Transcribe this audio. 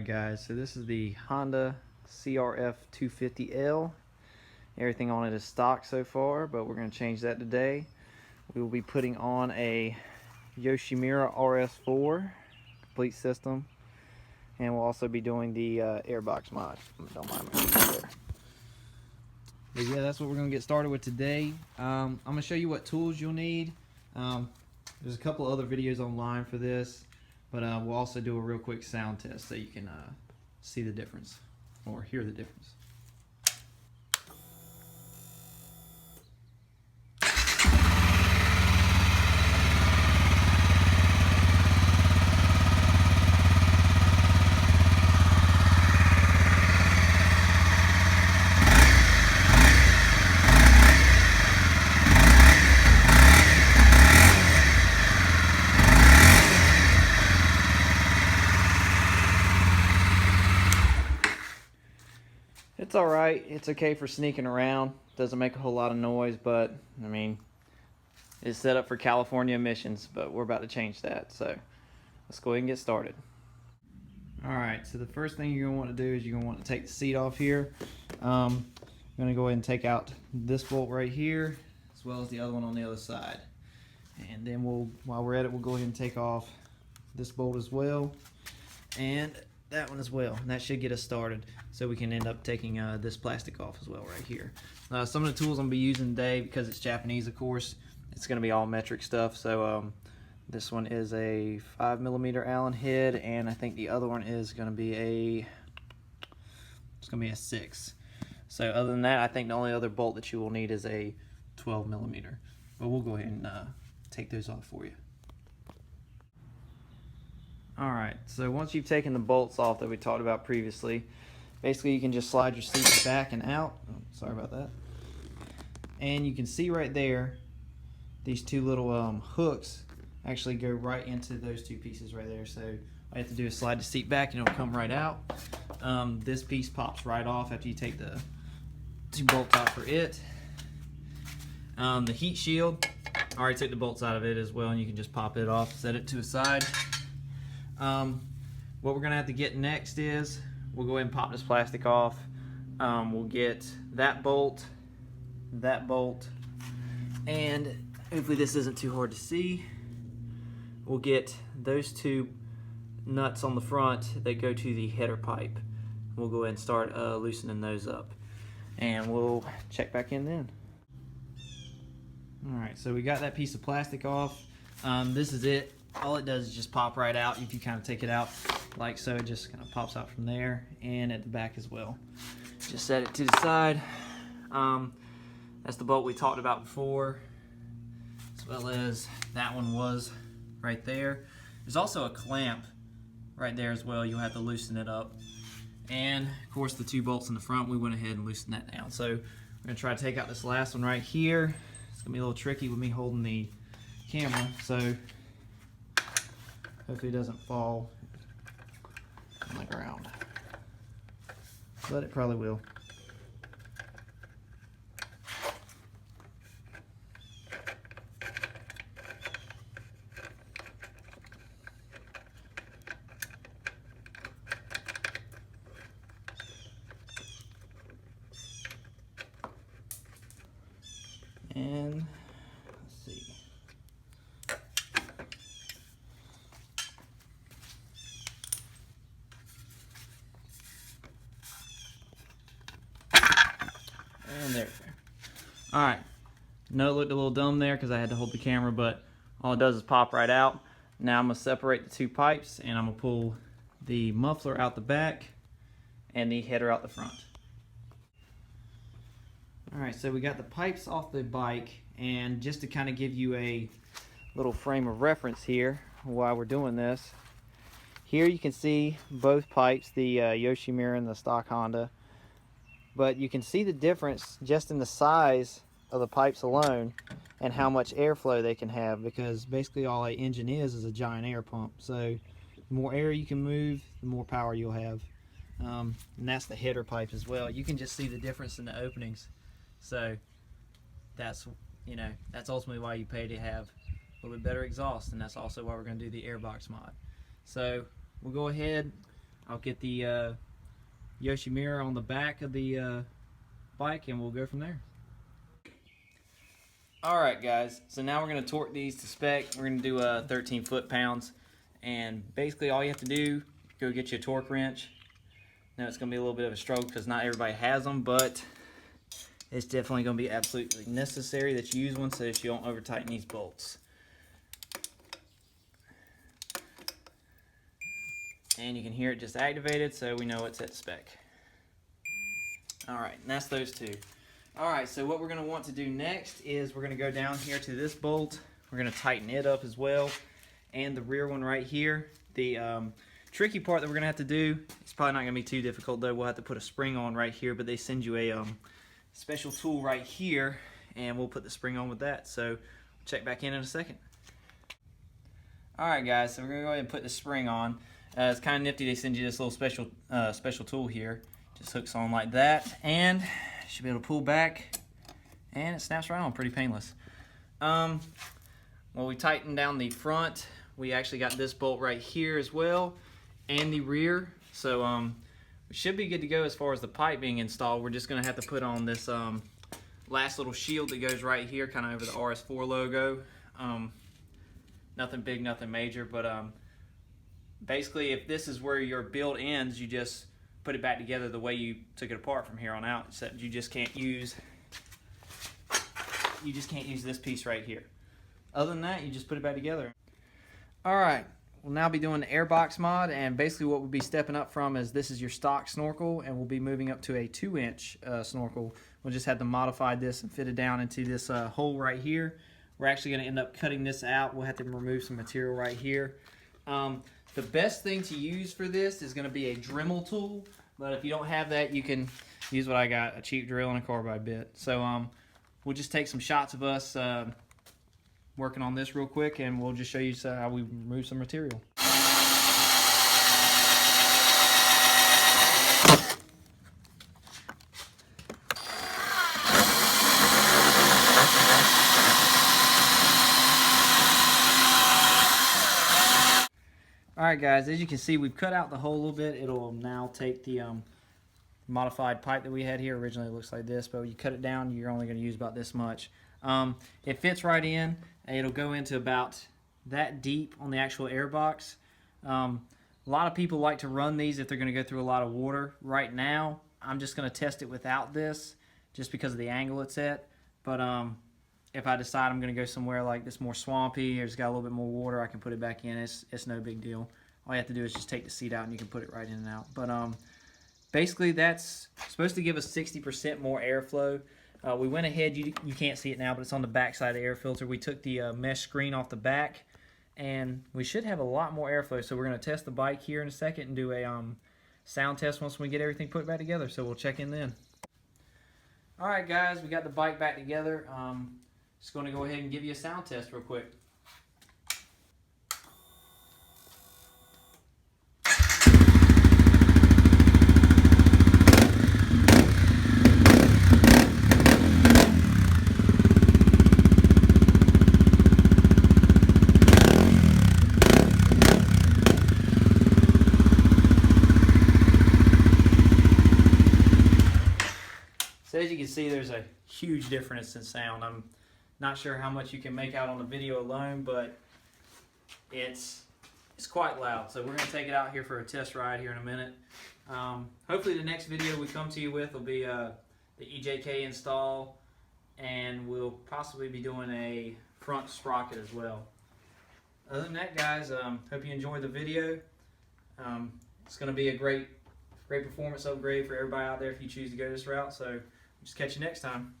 Alright guys, so this is the Honda CRF250L. Everything on it is stock so far, but we're going to change that today. We will be putting on a Yoshimura RS-4 complete system, and we'll also be doing the airbox mod. Don't mind me there. But yeah, that's what we're going to get started with today. I'm going to show you what tools you'll need. There's a couple other videos online for this, but we'll also do a real quick sound test so you can see the difference or hear the difference. It's alright, it's okay for sneaking around. Doesn't make a whole lot of noise, but I mean, it's set up for California emissions, but we're about to change that. So let's go ahead and get started. Alright, so the first thing you're going to want to do is you're going to want to take the seat off here. I'm going to go ahead and take out this bolt right here, as well as the other one on the other side. And then while we're at it, we'll go ahead and take off this bolt as well, and that one as well, and that should get us started. So we can end up taking this plastic off as well right here. Some of the tools I'm going to be using today, because it's Japanese of course, it's going to be all metric stuff. So this one is a 5mm Allen head, and I think the other one is going to be a 6. So other than that, I think the only other bolt that you will need is a 12mm. But we'll go ahead and take those off for you. Alright, so once you've taken the bolts off that we talked about previously, basically you can just slide your seat back and out. Oh, sorry about that. And you can see right there, these two little hooks actually go right into those two pieces right there. So all you have to do is slide the seat back and it'll come right out. This piece pops right off after you take the two bolts out for it. The heat shield, I already took the bolts out of it as well, and you can just pop it off, set it to the side. What we're gonna have to get next is we'll go ahead and pop this plastic off. We'll get that bolt, and hopefully this isn't too hard to see. We'll get those two nuts on the front that go to the header pipe. We'll go ahead and start loosening those up, and we'll check back in then. Alright, so we got that piece of plastic off. This is it. All it does is just pop right out. If you kind of take it out like so, it just kind of pops out from there, and at the back as well. Just set it to the side. That's the bolt we talked about before, as well as that one was right there. There's also a clamp right there as well. You'll have to loosen it up. And of course the two bolts in the front, we went ahead and loosened that down. So we're gonna try to take out this last one right here. It's gonna be a little tricky with me holding the camera, so hopefully it doesn't fall on the ground, but it probably will. And let's see. And there we go. Alright, no, it looked a little dumb there because I had to hold the camera, but all it does is pop right out. Now I'm going to separate the two pipes, and I'm going to pull the muffler out the back and the header out the front. Alright, so we got the pipes off the bike, and just to kind of give you a little frame of reference here while we're doing this, here you can see both pipes, the Yoshimura and the stock Honda. But you can see the difference just in the size of the pipes alone and how much airflow they can have, because basically all an engine is a giant air pump. So the more air you can move, the more power you'll have. And that's the header pipe as well. You can just see the difference in the openings. So that's, you know, that's ultimately why you pay to have a little bit better exhaust, and that's also why we're going to do the airbox mod. So we'll go ahead. I'll get the Yoshimura on the back of the bike, and we'll go from there. Alright guys, so now we're going to torque these to spec. We're going to do 13 foot-pounds, and basically all you have to do, go get you a torque wrench. Now it's going to be a little bit of a struggle because not everybody has them, but it's definitely going to be absolutely necessary that you use one so that you don't over tighten these bolts. And you can hear it just activated, so we know it's at spec. Alright, and that's those two. Alright, so what we're going to want to do next is we're going to go down here to this bolt. We're going to tighten it up as well, and the rear one right here. The tricky part that we're going to have to do, it's probably not going to be too difficult though. We'll have to put a spring on right here, but they send you a special tool right here, and we'll put the spring on with that. So check back in a second. Alright guys, so we're going to go ahead and put the spring on. It's kind of nifty, they send you this little special tool here. Just hooks on like that, and should be able to pull back, and it snaps right on, pretty painless. Well, we tightened down the front. We actually got this bolt right here as well, and the rear. So we should be good to go as far as the pipe being installed. We're just gonna have to put on this last little shield that goes right here, kind of over the RS-4 logo. Nothing big, nothing major, but basically if this is where your build ends, you just put it back together the way you took it apart from here on out, except you just can't use this piece right here. Other than that, you just put it back together. Alright, we'll now be doing the airbox mod, and basically what we'll be stepping up from is this is your stock snorkel, and we'll be moving up to a 2-inch snorkel. We'll just have to modify this and fit it down into this hole right here. We're actually going to end up cutting this out. We'll have to remove some material right here. The best thing to use for this is going to be a Dremel tool, but if you don't have that, you can use what I got, a cheap drill and a carbide bit. So we'll just take some shots of us working on this real quick, and we'll just show you how we remove some material. Alright guys, as you can see, we've cut out the hole a little bit. It'll now take the modified pipe that we had here. Originally it looks like this, but when you cut it down, you're only going to use about this much. It fits right in. It'll go into about that deep on the actual airbox. A lot of people like to run these if they're going to go through a lot of water. Right now, I'm just going to test it without this, just because of the angle it's at. But if I decide I'm going to go somewhere like this more swampy, or it's got a little bit more water, I can put it back in. It's no big deal. All you have to do is just take the seat out and you can put it right in and out. But basically that's supposed to give us 60% more airflow. We went ahead, you can't see it now, but it's on the back side of the air filter. We took the mesh screen off the back, and we should have a lot more airflow. So we're going to test the bike here in a second and do a sound test once we get everything put back together. So we'll check in then. Alright guys, we got the bike back together. Just going to go ahead and give you a sound test real quick. So as you can see, there's a huge difference in sound. I'm not sure how much you can make out on the video alone, but it's quite loud. So we're going to take it out here for a test ride here in a minute. Hopefully the next video we come to you with will be the EJK install, and we'll possibly be doing a front sprocket as well. Other than that, guys, hope you enjoyed the video. It's going to be a great performance upgrade for everybody out there if you choose to go this route. So just catch you next time.